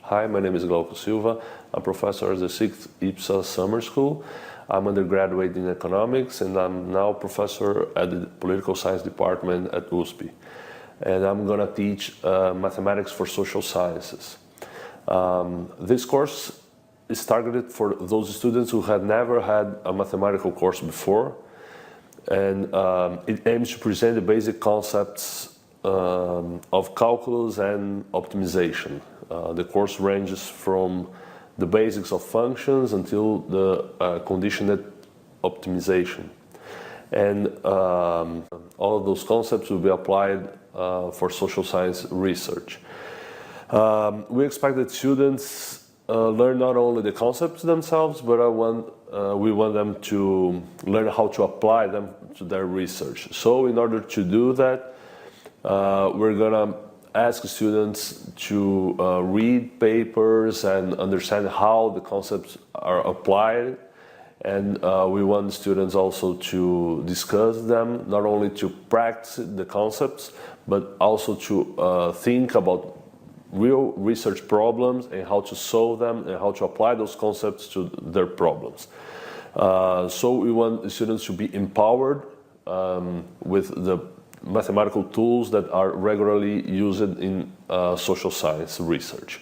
Hi, my name is Glauco Silva. I'm professor at the 6th IPSA Summer School. I'm undergraduate in economics and I'm now professor at the political science department at USP. And I'm going to teach mathematics for social sciences. This course is targeted for those students who had never had a mathematical course before. And it aims to present the basic concepts of calculus and optimization. The course ranges from the basics of functions until the conditioned optimization. And all of those concepts will be applied for social science research. We expect that students learn not only the concepts themselves, but we want them to learn how to apply them to their research. So in order to do that, we're going to ask students to read papers and understand how the concepts are applied. And we want students also to discuss them, not only to practice the concepts, but also to think about real research problems and how to solve them and how to apply those concepts to their problems. So we want students to be empowered with the mathematical tools that are regularly used in social science research.